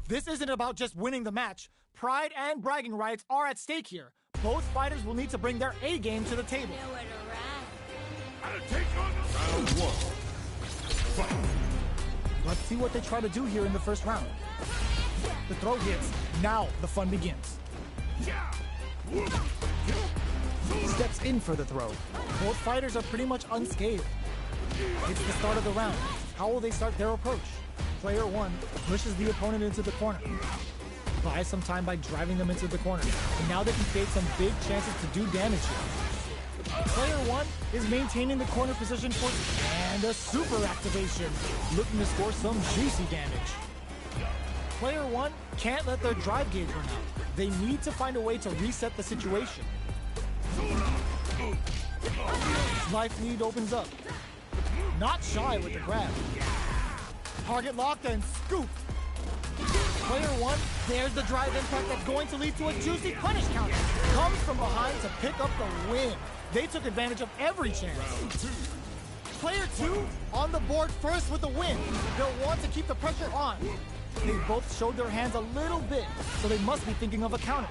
This isn't about just winning the match. Pride and bragging rights are at stake here. Both fighters will need to bring their A game to the table. Round 1. Fight. Let's see what they try to do here in the first round. The throw hits. Now the fun begins. Steps in for the throw. Both fighters are pretty much unscathed. It's the start of the round. How will they start their approach? Player 1 pushes the opponent into the corner. Buys some time by driving them into the corner. And now they can create some big chances to do damage here. Player 1 is maintaining the corner position for and a super activation, looking to score some juicy damage. Player 1 can't let their drive gauge run out. They need to find a way to reset the situation. Life lead opens up. Not shy with the grab. Target locked and scoop. Player 1, there's the drive impact that's going to lead to a juicy punish counter. Comes from behind to pick up the win. They took advantage of every chance. Player 2 on the board first with the win. They'll want to keep the pressure on. They both showed their hands a little bit, so they must be thinking of a counter.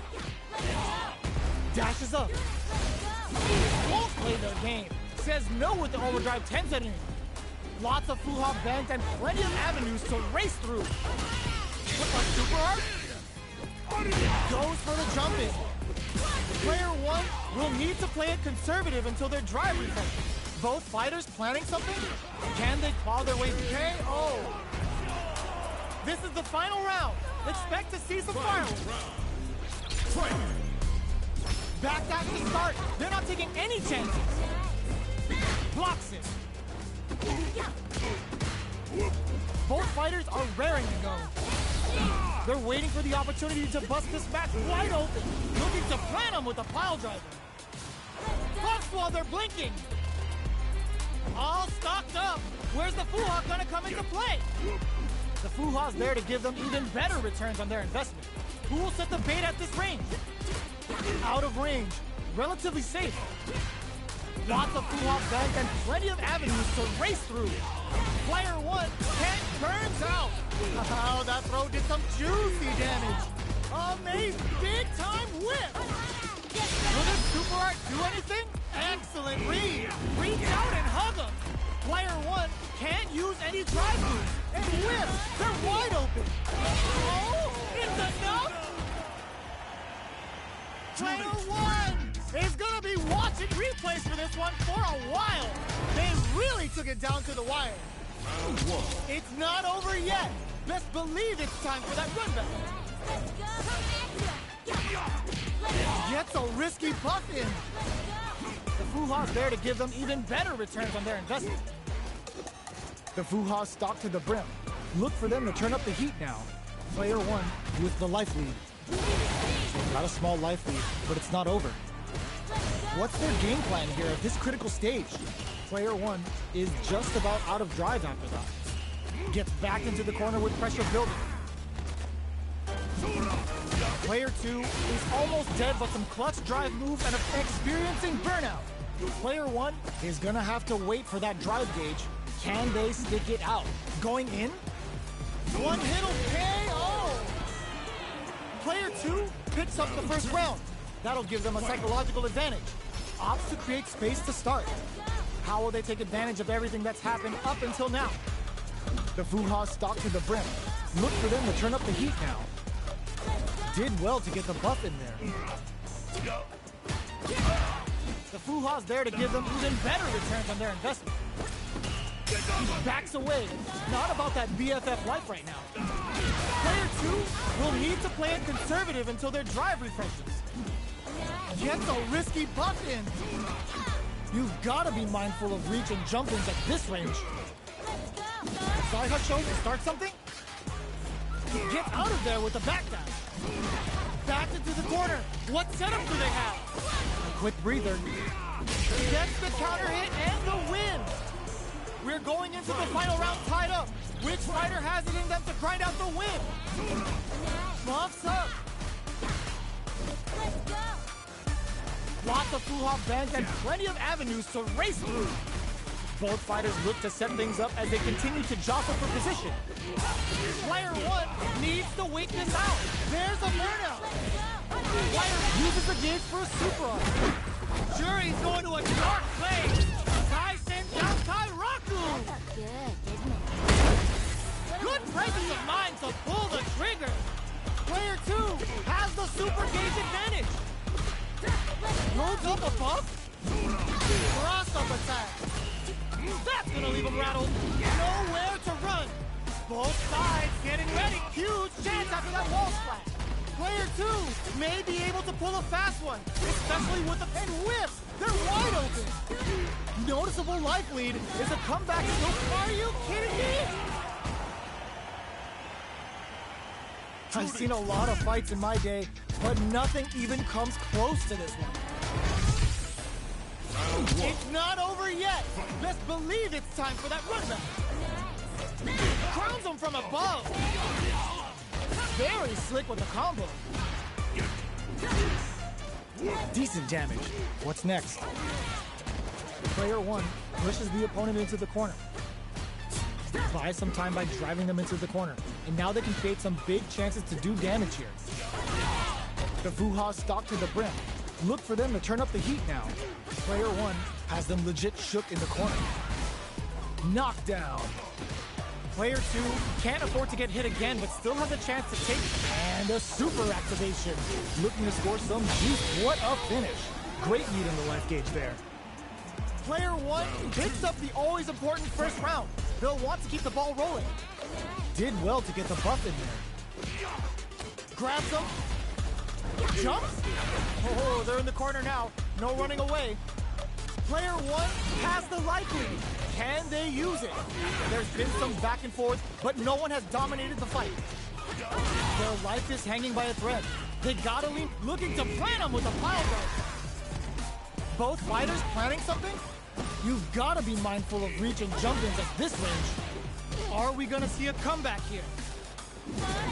Dashes up. Won't play their game. Says no with the overdrive 10 setting. Lots of full hop bangs and plenty of avenues to race through. Look like super hard. Goes for the jump in. Player 1 will need to play it conservative until their drive refreshes. Both fighters planning something? Can they claw their way to KO? This is the final round. Expect to see some fireworks. Back dash to start. They're not taking any chances. Blocks it. Both fighters are raring to go. They're waiting for the opportunity to bust this match wide open, looking to plant them with a pile driver. Blocks while they're blinking. All stocked up. Where's the Fuha gonna come into play? The Fuha's there to give them even better returns on their investment. Who will set the bait at this range? Out of range. Relatively safe. Lots of Fuha bangs and plenty of avenues to race through. Player 1 turns out. Oh, that throw did some juicy damage. Amazing big time whip. Will this super art do anything? Excellent read. Reach out and hug him. Player 1 can't use any drive moves. And whip. They're wide open. Oh, it's enough. Player 1 is gonna be watching replays for this one for a while. They really took it down to the wire. Round 1. It's not over yet. Best believe it's time for that run back. Gets a risky buff in. The Fuha's there to give them even better returns on their investment. The Fuha's stock to the brim. Look for them to turn up the heat now. Player 1 with the life lead. Got a small life lead, but it's not over. What's their game plan here at this critical stage? Player 1 is just about out of drive after that. Gets back into the corner with pressure building. Player 2 is almost dead, but some clutch drive moves and experiencing burnout. Player 1 is gonna have to wait for that drive gauge. Can they stick it out? Going in? One hit'll KO! Player 2 picks up the first round. That'll give them a psychological advantage. Opts to create space to start. How will they take advantage of everything that's happened up until now? The Fuha's stock to the brim. Look for them to turn up the heat now. Did well to get the buff in there. The Fuha's there to give them even better returns on their investment. Backs away. Not about that BFF life right now. Player 2 will need to play it conservative until their drive refreshes. Gets a risky buff in. You've got to be mindful of reach and jump-ins at this range. Side hustle to start something? Get out of there with the back dash. Back into the corner. What setup do they have? A quick breather. Gets the counter hit and the win. We're going into the final round tied up. Which fighter has it in them to grind out the win? Buffs up. Lots of full hop bangs and plenty of avenues to race through. Both fighters look to set things up as they continue to jostle for position. Player 1 needs to wait this out. There's a burnout. Player uses the gauge for a super arm. Sure, he's going to a dark place. Kai sends down Kairaku. Good, didn't it? Good presence of mind to pull the trigger. Player 2 has the super gauge advantage. Loads up a buff. Cross-up attack. That's gonna leave him rattled. Nowhere to run. Both sides getting ready. Huge chance after that wall splash. Player 2 may be able to pull a fast one, especially with the and whiffs. They're wide open. Noticeable life lead. Is a comeback still? Are you kidding me? I've seen a lot of fights in my day, but nothing even comes close to this one. It's not over yet. Best believe it's time for that run back. Crowns him from above. Very slick with the combo. Decent damage. What's next? Player 1 pushes the opponent into the corner. Buys some time by driving them into the corner. And now they can create some big chances to do damage here. The Fuha stock to the brim. Look for them to turn up the heat now. Player 1 has them legit shook in the corner. Knockdown. Player 2 can't afford to get hit again, but still has a chance to take it. And a super activation. Looking to score some juice. What a finish. Great lead in the life gauge there. Player 1 picks up the always important first round. They'll want to keep the ball rolling. Did well to get the buff in there. Grabs them. Jumps. Oh, they're in the corner now. No running away. Player 1 has the life lead. Can they use it? There's been some back and forth, but no one has dominated the fight. Their life is hanging by a thread. They gotta lean, looking to plan them with a pile driver. Both fighters planning something? You've gotta be mindful of reach and jump-ins at this range. Are we gonna see a comeback here?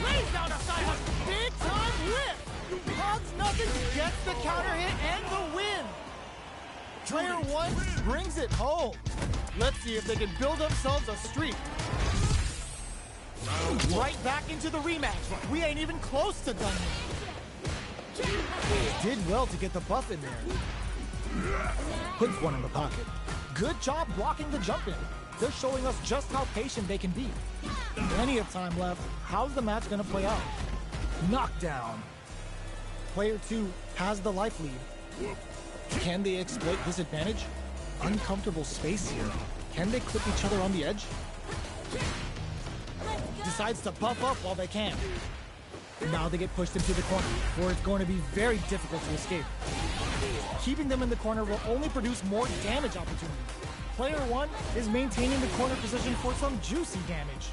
Lays down a side hook. Big time whip. Hugs nothing, gets the counter hit and the win. Player 1 brings it home. Let's see if they can build themselves a streak. Right back into the rematch. We ain't even close to done yet. Did well to get the buff in there. Puts one in the pocket. Good job blocking the jump in. They're showing us just how patient they can be. Plenty of time left. How's the match gonna play out? Knockdown. Player 2 has the life lead. Can they exploit this advantage? Uncomfortable space here. Can they clip each other on the edge? Decides to buff up while they can. Now they get pushed into the corner, where it's going to be very difficult to escape. Keeping them in the corner will only produce more damage opportunities. Player 1 is maintaining the corner position for some juicy damage.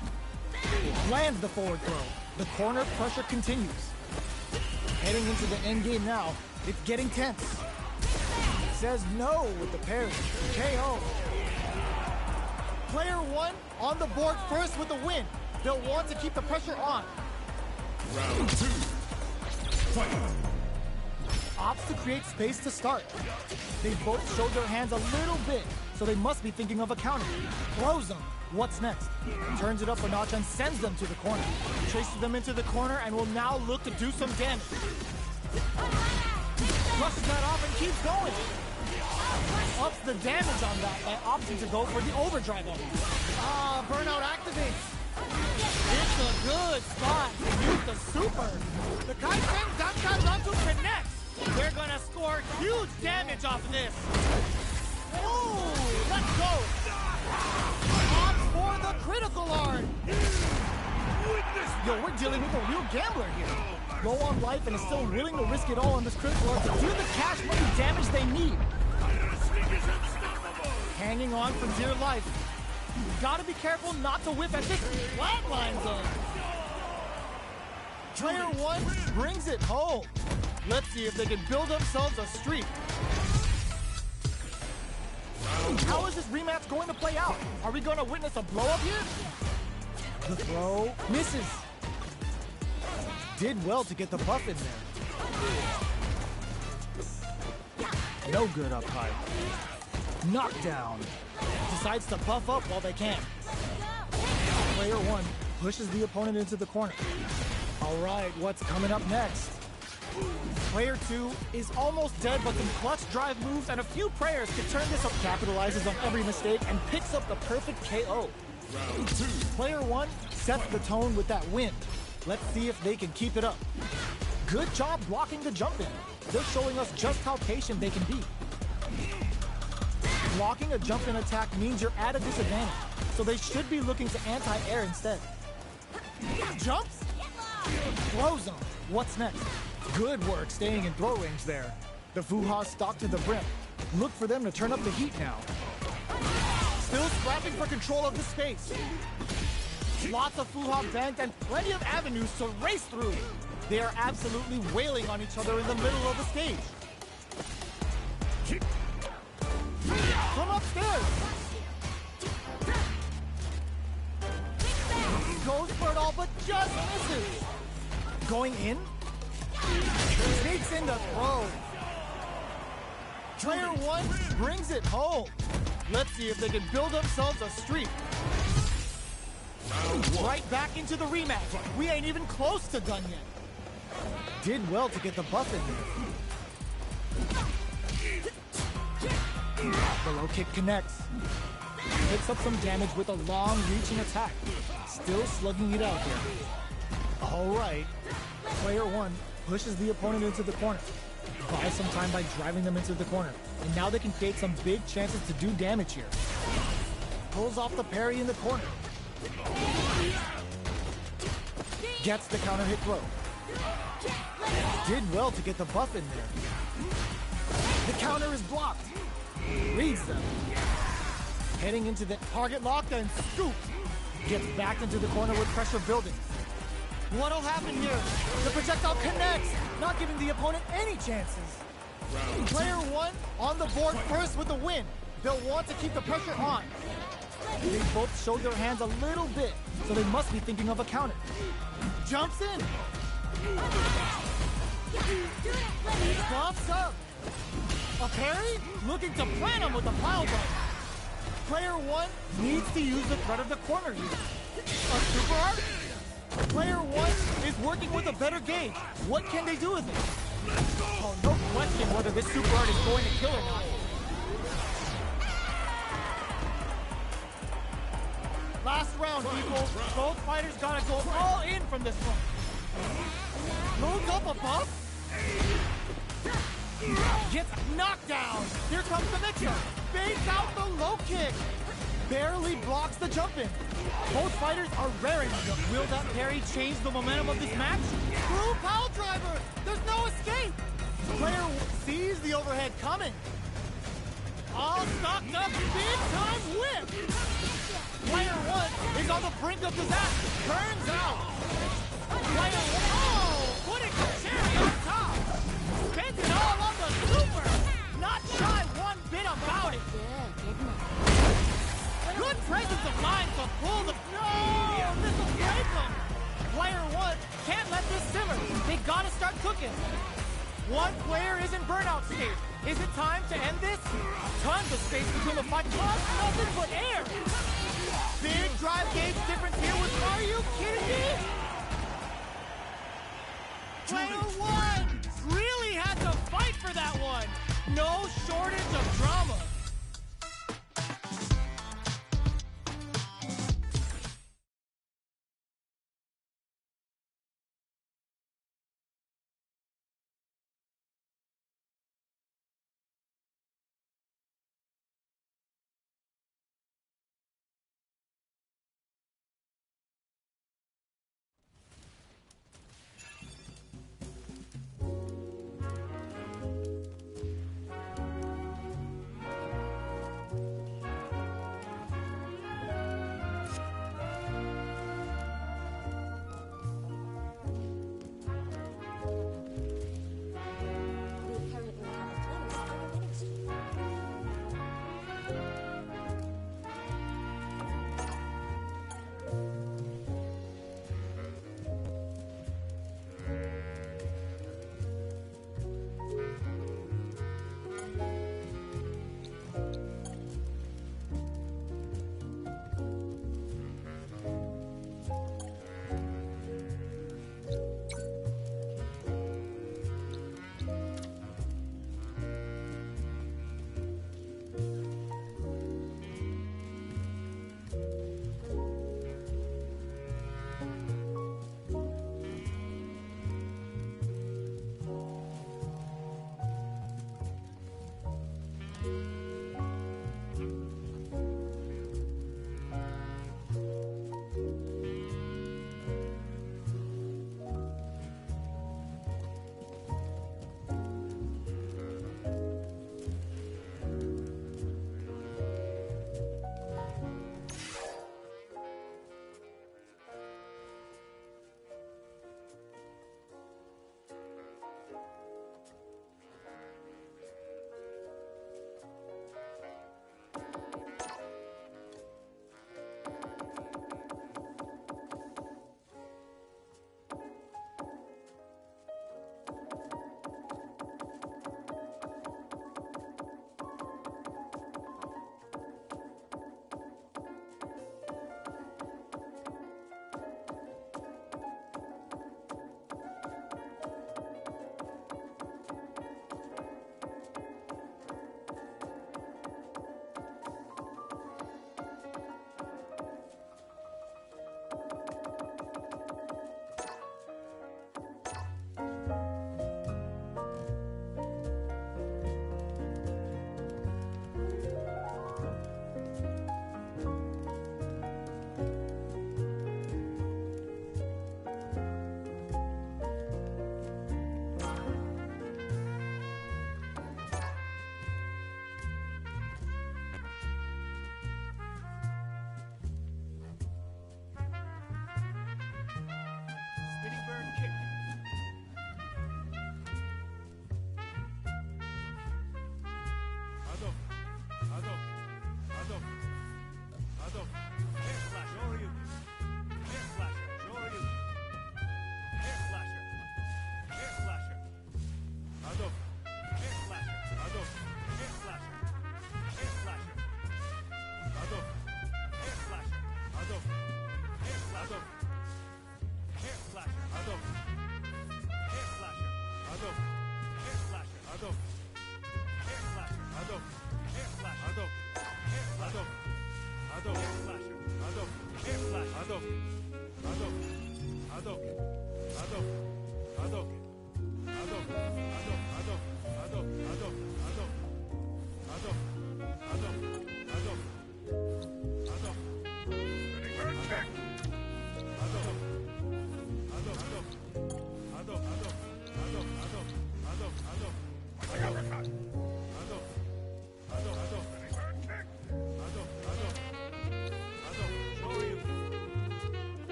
Lands the forward throw. The corner pressure continues. Heading into the end game now, it's getting tense. Says no with the parry. KO. Player 1 on the board first with the win. They'll want to keep the pressure on. Round 2. Fight. Opts to create space to start. They both showed their hands a little bit, so they must be thinking of a counter. Throws them. What's next? Turns it up a notch and sends them to the corner. Traces them into the corner and will now look to do some damage. Brushes that off and keeps going. Ups the damage on that by opting to go for the overdrive on it. Burnout activates. It's a good spot to use the super. The Kaisen Dankai connects. They're gonna score huge damage off of this. Ooh, let's go. Opts for the critical art. Yo, we're dealing with a real gambler here. Low on life and is still willing to risk it all on this critical art to do the cash money damage they need. Hanging on for dear life. Gotta be careful not to whip at this flatline zone. Player 1 brings it home. Let's see if they can build themselves a streak. How is this rematch going to play out? Are we going to witness a blow-up here? The throw misses. Did well to get the buff in there. No good up high. Knockdown. decides to buff up while they can. Player 1 pushes the opponent into the corner. All right, what's coming up next? Player 2 is almost dead, but some clutch drive moves and a few prayers can turn this up. Capitalizes on every mistake and picks up the perfect KO. Round 2. Player 1 sets the tone with that win. Let's see if they can keep it up. Good job blocking the jump in. They're showing us just how patient they can be. Blocking a jump in attack means you're at a disadvantage, so they should be looking to anti-air instead. Jumps? Throw zone. What's next? Good work staying in throw range there. The Fuha's stalk to the brim. Look for them to turn up the heat now. Still scrapping for control of the space. Lots of Fuha banked and plenty of avenues to race through. They are absolutely wailing on each other in the middle of the stage. From upstairs. Goes for it all, but just misses. Going in. Sneaks in the throw. Player 1 brings it home. Let's see if they can build themselves a streak. Right back into the rematch. We ain't even close to done yet. Did well to get the buff in there. The low kick connects. Picks up some damage with a long reaching attack. Still slugging it out here. All right. Player 1 pushes the opponent into the corner. Buys some time by driving them into the corner. And now they can create some big chances to do damage here. Pulls off the parry in the corner. Gets the counter hit throw. Did well to get the buff in there. The counter is blocked. Reads them. Heading into the target lock and scoop. Gets backed into the corner with pressure building. What'll happen here? The projectile connects, not giving the opponent any chances. Player 1 on the board first with the win. They'll want to keep the pressure on. They both showed their hands a little bit, so they must be thinking of a counter. Jumps in. Pops up. A parry? Looking to plant him with a pile driver. Player 1 needs to use the threat of the corner here. A super art? Player 1 is working with a better gauge. What can they do with it? Oh, no question whether this super art is going to kill or not. Last round, people. Both fighters gotta go all in from this one. Loads up a buff. Gets knocked down. Here comes the mix-up. Baits out the low kick. Barely blocks the jump in. Both fighters are raring to go. Will that parry change the momentum of this match? Through pile driver. There's no escape. Player sees the overhead coming. All stocked up. Big time whip. Player 1 is on the brink of disaster. Turns out. Player 1. Oh, putting the cherry on top. Spends it all on the super. Not shy one bit about it. Good presence of mind to pull the... No! This will break them! Player 1 can't let this simmer. They gotta start cooking. One player is in burnout state. Is it time to end this? Tons of space between the fight. Nothing but air! Big drive gauge difference here with... Are you kidding me? Player 1 really had to fight for that one. No shortage of drama.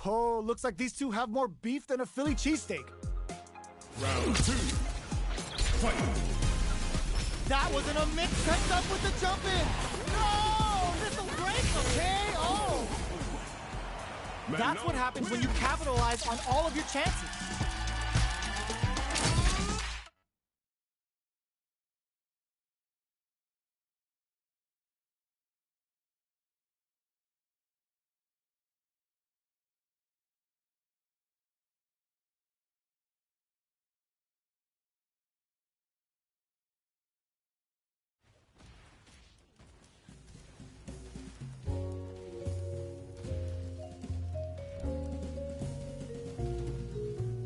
Oh, looks like these two have more beef than a Philly cheesesteak. Round 2. Fight! That wasn't a mix set up with the jump in. No, this'll break the KO. That's what happens when you capitalize on all of your chances.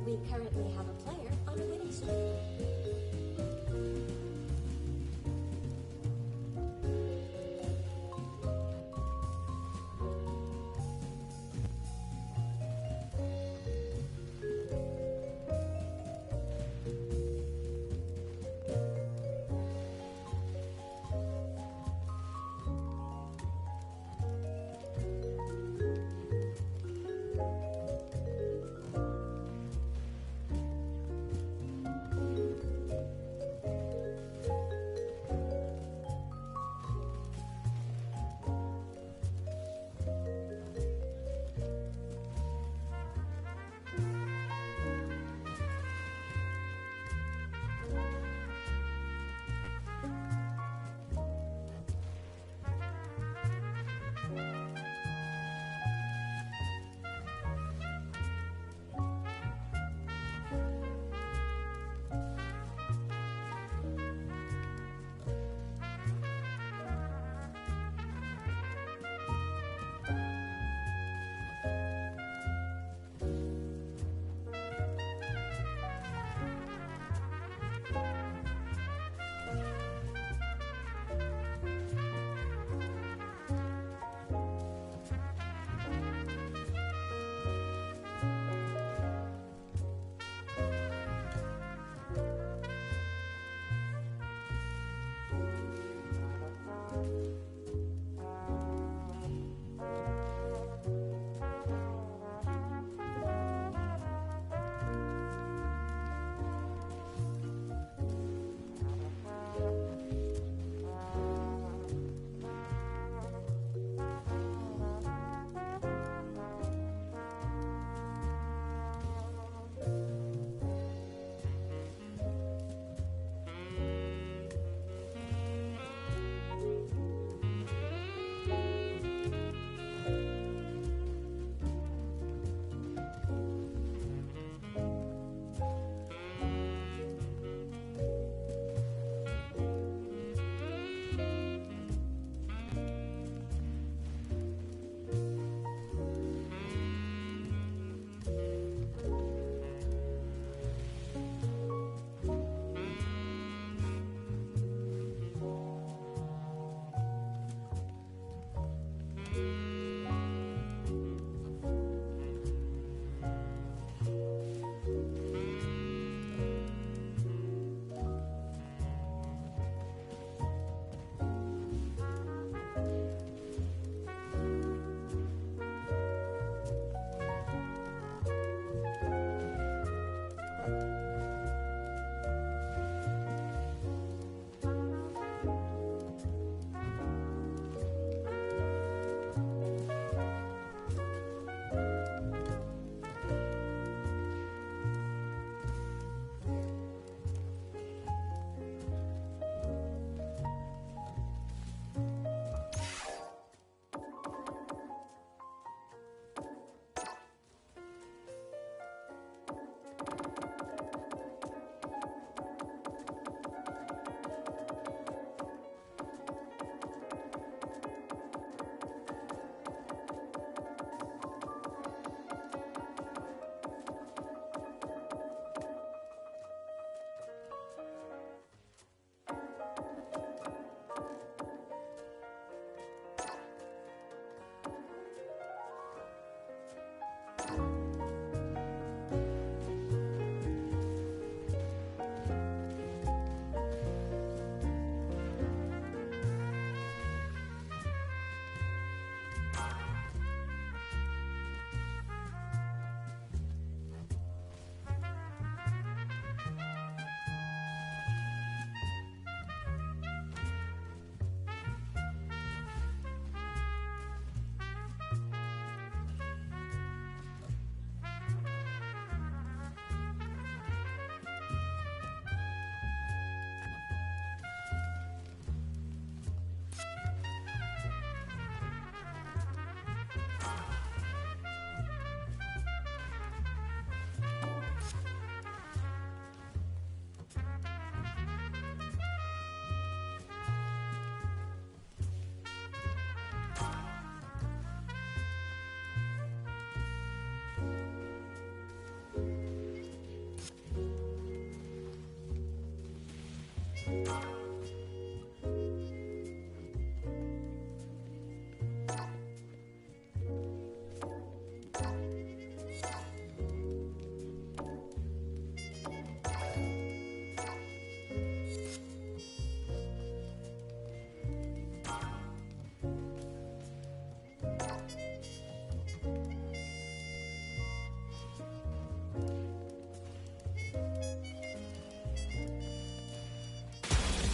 We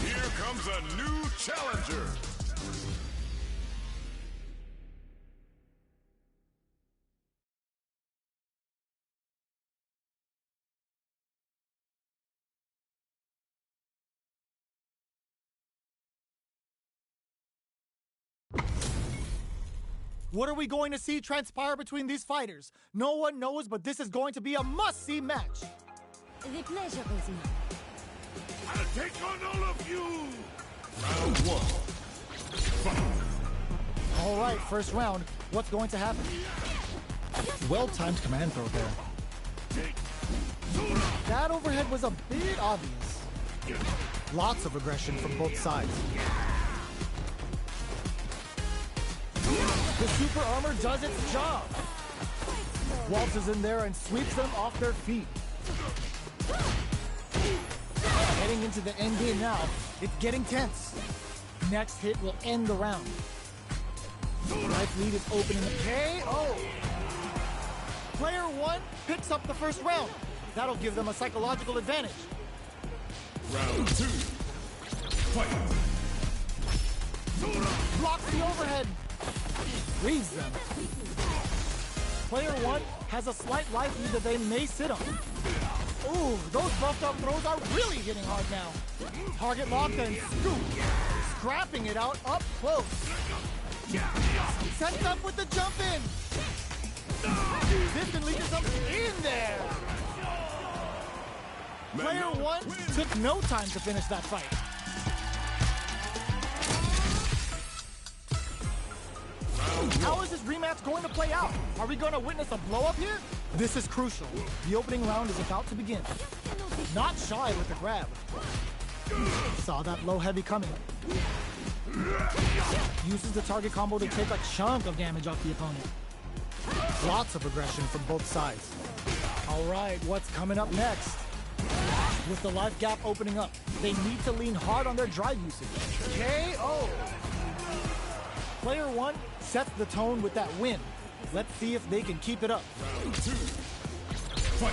Here comes a new challenger. What are we going to see transpire between these fighters? No one knows, but this is going to be a must-see match. The pleasure is mine. I'll take on all of you. Round one. Fight. All right, first round. What's going to happen? Well-timed command throw there. That overhead was a bit obvious. Lots of aggression from both sides. The super armor does its job. Waltzes in there and sweeps them off their feet. Heading into the end game now. It's getting tense. Next hit will end the round. Life lead is opening the KO. Player one picks up the first round. That'll give them a psychological advantage. Round two. Fight. Blocks the overhead. Reads them. Player one has a slight life lead that they may sit on. Ooh, those buffed up throws are really hitting hard now. Target locked and scoop. Scrapping it out up close. Sets up with the jump in. This can lead to something in there. Player one took no time to finish that fight. How is this rematch going to play out? Are we going to witness a blow-up here? This is crucial. The opening round is about to begin. Not shy with the grab. Saw that low heavy coming. Uses the target combo to take a chunk of damage off the opponent. Lots of aggression from both sides. All right, what's coming up next? With the life gap opening up, they need to lean hard on their drive usage. KO! Player one sets the tone with that win. Let's see if they can keep it up. Round two. Fight.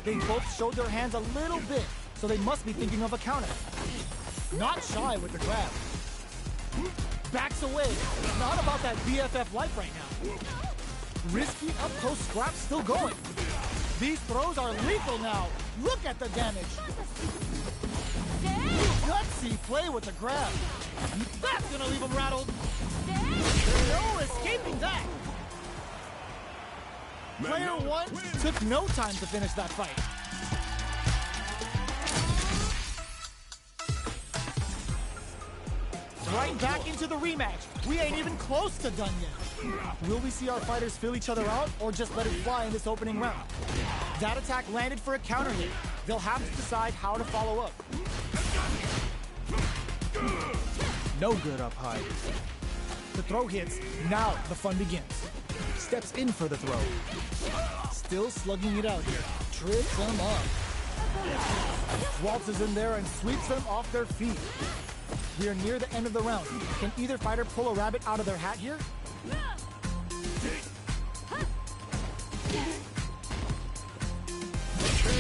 They both showed their hands a little bit, so they must be thinking of a counter. Not shy with the grab. Backs away. Not about that BFF life right now. Risky up-close scrap still going. These throws are lethal now. Look at the damage. Gutsy play with the grab. That's gonna leave him rattled. No escaping that. Player one took no time to finish that fight. Right back into the rematch. We ain't even close to done yet. Will we see our fighters fill each other out or just let it fly in this opening round? That attack landed for a counter hit. They'll have to decide how to follow up. No good up high. The throw hits. Now the fun begins. Steps in for the throw. Still slugging it out here. Trips them up. Waltzes in there and sweeps them off their feet. We are near the end of the round. Can either fighter pull a rabbit out of their hat here?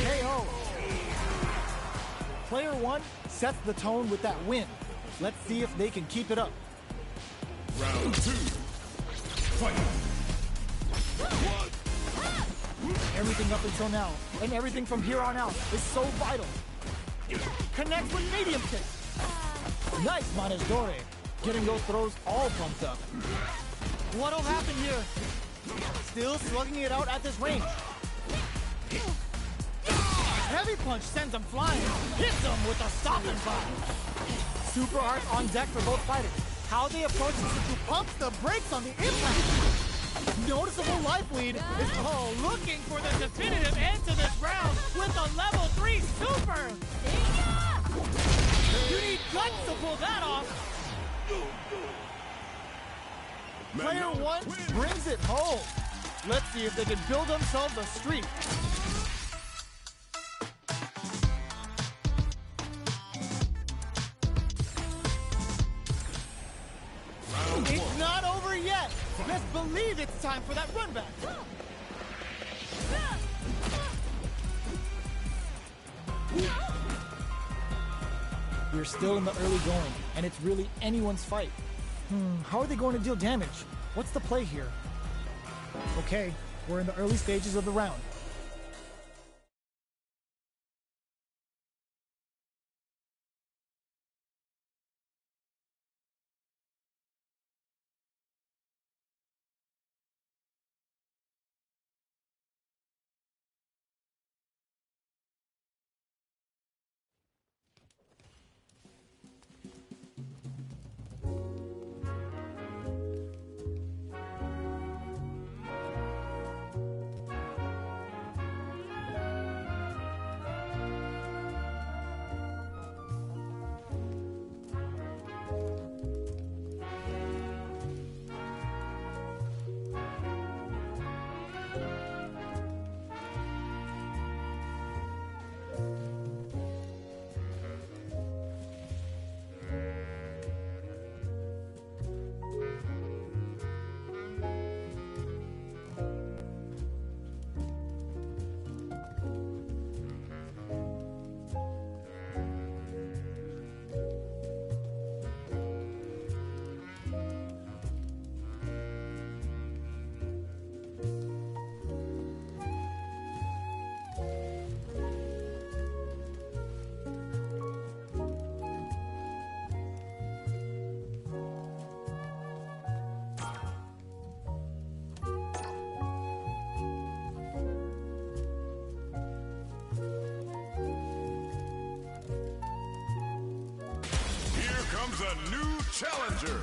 KO. Player one sets the tone with that win. Let's see if they can keep it up. Round two. Fight. Everything up until now, and everything from here on out, is so vital. Connects with medium kick. Nice Manejadore. Getting those throws all pumped up. What'll happen here? Still slugging it out at this range. Heavy punch sends him flying. Hits him with a stopping block. Super art on deck for both fighters. How they approach this is to pump the brakes on the impact. Noticeable life lead is all looking for the definitive end to this round with a level 3 super Player one brings it home. Let's see if they can build themselves a streak. It's not over yet. Best believe it's time for that run back. We're still in the early going, and it's really anyone's fight. How are they going to deal damage? What's the play here? Okay, we're in the early stages of the round. Comes a new challenger.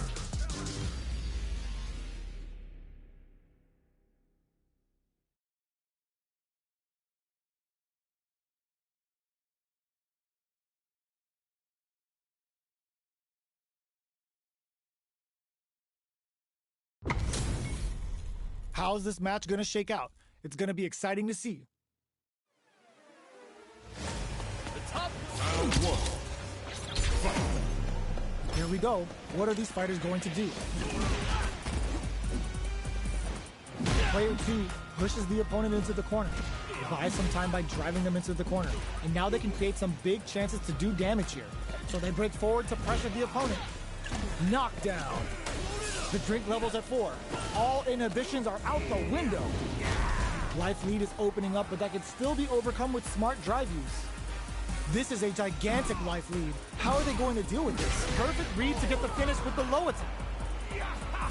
How's this match gonna shake out? It's gonna be exciting to see. Round one. Fight. Here we go. What are these fighters going to do? Player 2 pushes the opponent into the corner, buys some time by driving them into the corner, and now they can create some big chances to do damage here. So they break forward to pressure the opponent. Knockdown. The drink level's at 4. All inhibitions are out the window. Life lead is opening up, but that can still be overcome with smart drive use. This is a gigantic life lead. How are they going to deal with this? Perfect read to get the finish with the low attack.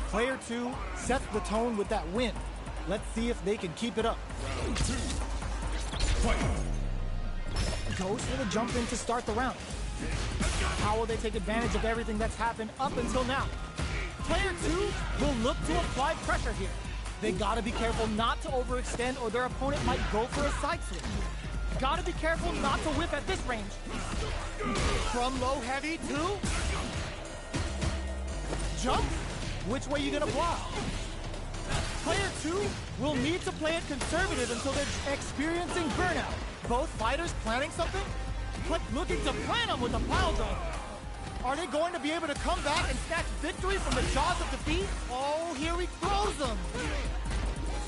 Player 2 sets the tone with that win. Let's see if they can keep it up. Round 2. Fight. Goes for the jump in to start the round. How will they take advantage of everything that's happened up until now? Player 2 will look to apply pressure here. They gotta be careful not to overextend or their opponent might go for a side switch. Gotta be careful not to whip at this range. From low heavy to jump. Which way you gonna block? Player 2 will need to play it conservative until they're experiencing burnout. Both fighters planning something, but looking to plan them with a pile driver. Are they going to be able to come back and snatch victory from the jaws of defeat? Oh, here he throws them.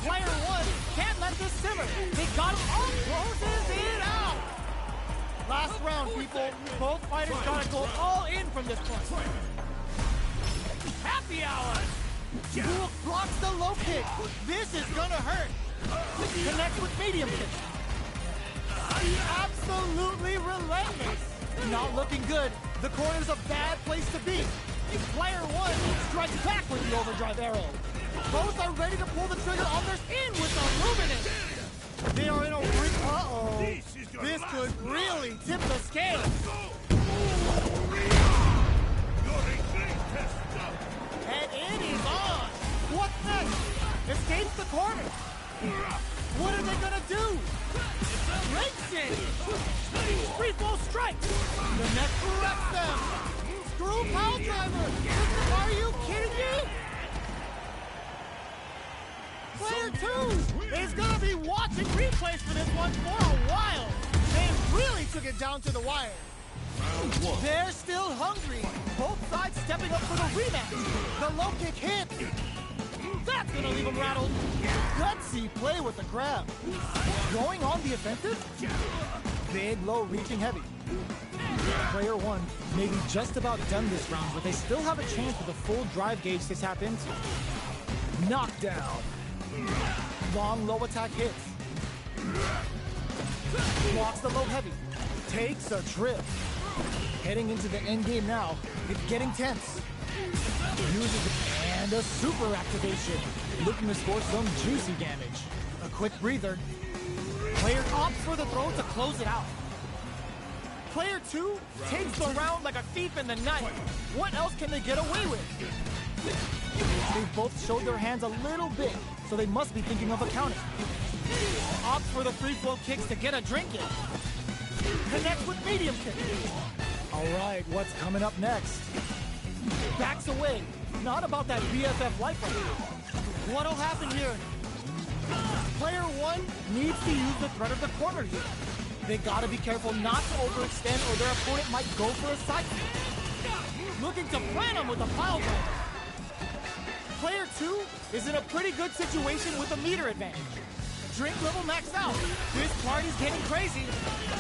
Player 1 can't let this simmer. They got him. Oh, closes it out. Last round, people. Both fighters gotta go all in from this point. Happy hour. Book blocks the low kick. This is gonna hurt. Connects with medium kick. Absolutely relentless. Not looking good. The corner's a bad place to be. Player 1 strikes back with the overdrive arrow. Both are ready to pull the trigger on their in with the luminous. They are in a uh-oh. This could really tip the scales. And it is on. What's next? Escapes the corner. What are they gonna do? Breaks it. Free fall strike. The next wrecks them. Screw pile driver! Are you kidding me? Player 2 is gonna be watching replays for this one for a while. They really took it down to the wire. They're still hungry. Both sides stepping up for the rematch. The low kick hit. That's gonna leave them rattled. Gutsy play with the grab. Going on the offensive? Big low reaching heavy. Player 1 may be just about done this round, but they still have a chance with a full drive gauge to tap into. Knockdown. Long low attack hits. Blocks the low heavy. Takes a trip. Heading into the end game now. It's getting tense. Uses it and a super activation. Looking to score some juicy damage. A quick breather. Player opts for the throw to close it out. Player 2 takes the round like a thief in the night. What else can they get away with? They've both showed their hands a little bit, so they must be thinking of a counter. Opts for the free flow kicks to get a drink in. Connects with medium kick. All right, what's coming up next? Backs away. Not about that BFF life right now. What'll happen here? Player 1 needs to use the threat of the corner here. They gotta be careful not to overextend or their opponent might go for a side kick. Looking to plan them with a pile driver. Player 2 is in a pretty good situation with a meter advantage. Drink level maxed out. This party's getting crazy.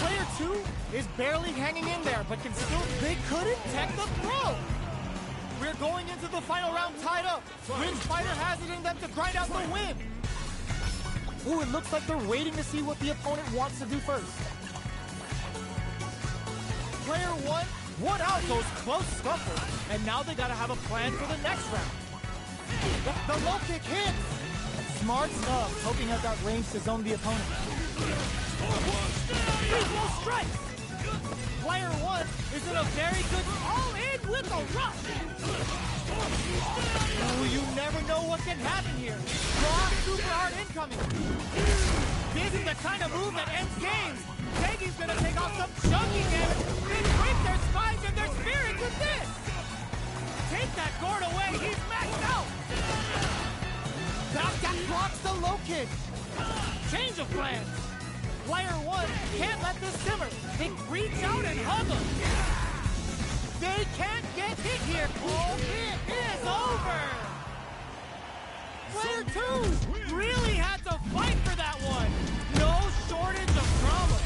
Player 2 is barely hanging in there, but can still, they couldn't tech the throw. We're going into the final round tied up. Which fighter has it in them to grind out the win? Ooh, it looks like they're waiting to see what the opponent wants to do first. Player 1 won out those close scuffles, and now they gotta have a plan for the next round. The low kick hits. Smart stuff, poking at that range to zone the opponent. Free flow strikes. Player 1 is in a very good all-in with a rush. Ooh, you never know what can happen here. Strong super hard incoming. This is the kind of move that ends games. Peggy's gonna take off some chunky damage, then break their spines and their spirits with this. Take that gourd away, he's maxed out. That blocks the low kick. Change of plans. Player 1 can't let this simmer. They reach out and hug him. They can't get hit here. Oh, it is over. Player 2 really had to fight for that one. No shortage of drama.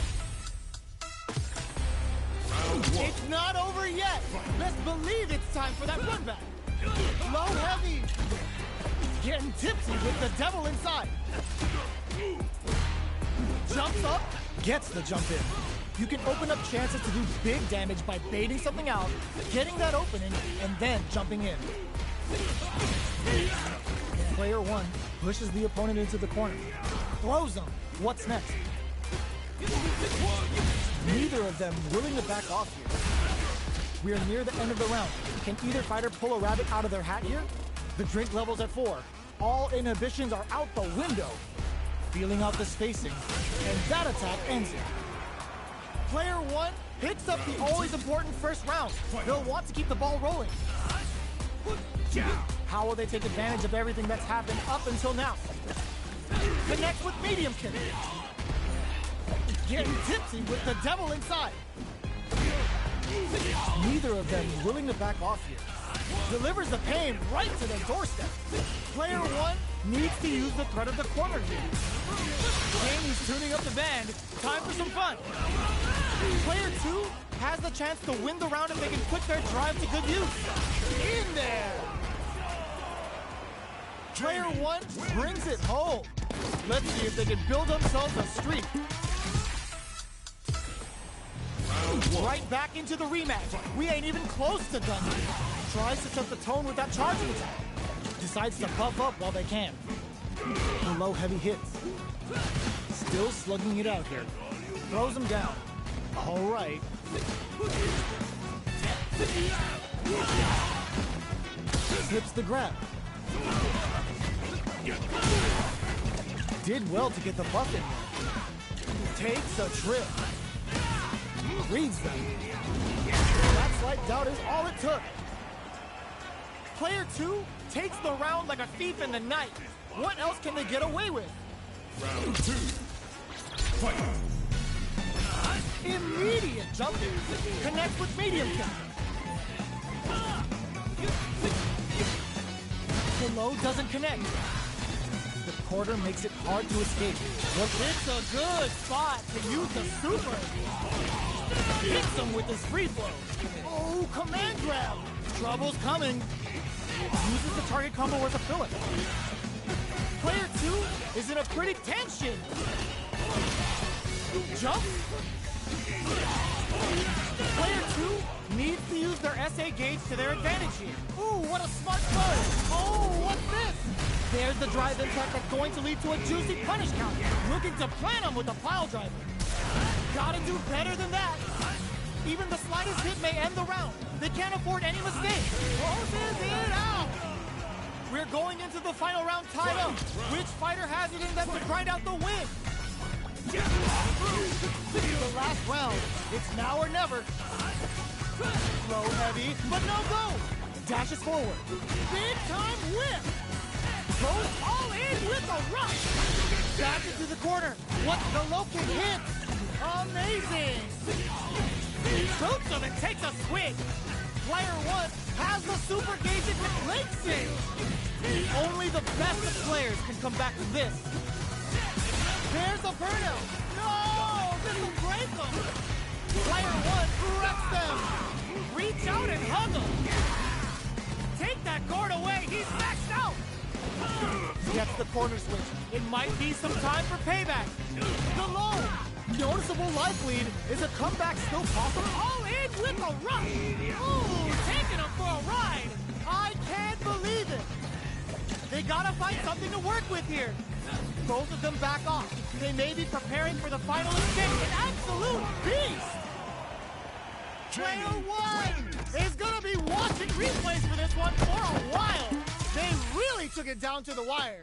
It's not over yet. Best believe it's time for that run back. Low heavy. Getting tipsy with the devil inside. Jumps up, gets the jump in. You can open up chances to do big damage by baiting something out, getting that opening, and then jumping in. Player 1 pushes the opponent into the corner. Throws them. What's next? Neither of them willing to back off here. We are near the end of the round. Can either fighter pull a rabbit out of their hat here? The drink level's at 4. All inhibitions are out the window. Feeling out the spacing, and that attack ends it. Player 1 picks up the always important first round. They'll want to keep the ball rolling. How will they take advantage of everything that's happened up until now? Connects with medium kick. Getting tipsy with the devil inside. Neither of them willing to back off here. Delivers the pain right to their doorstep. Player 1 needs to use the threat of the corner here. Jamie's tuning up the band. Time for some fun. Player 2 has the chance to win the round if they can put their drive to good use. In there. Player 1 brings it home. Let's see if they can build themselves a streak. Right back into the rematch. We ain't even close to done yet. Tries to set the tone with that charging attack. Decides to buff up while they can. The low heavy hits. Still slugging it out here. Throws him down. All right. Slips the grab. Did well to get the buff in. Takes a trip. reads them. That slight doubt is all it took. Player 2 takes the round like a thief in the night. What else can they get away with? Round 2. Fight. Immediate jumping. Connects with medium kick. The low doesn't connect. The quarter makes it hard to escape. It's a good spot to use the super. Hits him with his free flow. Oh, command grab. Trouble's coming. Uses the target combo as a filler. Player 2 is in a pretty tension. Jump. Player 2 needs to use their SA gauge to their advantage here. Ooh, what a smart play. Oh, what's this? There's the drive impact that's going to lead to a juicy punish count. Looking to plant him with a pile driver. Gotta do better than that. Even the slightest hit may end the round. They can't afford any mistakes. Closes it out. We're going into the final round tied up. Which fighter has it in them to grind out the win? The last round. It's now or never. Low heavy, but no go. Dashes forward. Big time whip. Goes all in with a rush. Back into the corner. What the low kick hits. Amazing. Shoots him and takes a swing. Player 1 has the super gauge and deflates it. Only the best of players can come back from this. There's a burnout. No, this will break them. Player 1 wrecks them. Reach out and hug him. Take that guard away. He's maxed out. Gets the corner switch. It might be some time for payback. The low. Noticeable life lead. Is a comeback still possible? All in with a rush. Ooh, taking him for a ride. I can't believe it. They gotta find something to work with here. Both of them back off. They may be preparing for the final escape. An absolute beast. Player 1 is gonna be watching replays for this one for a while. They really took it down to the wire.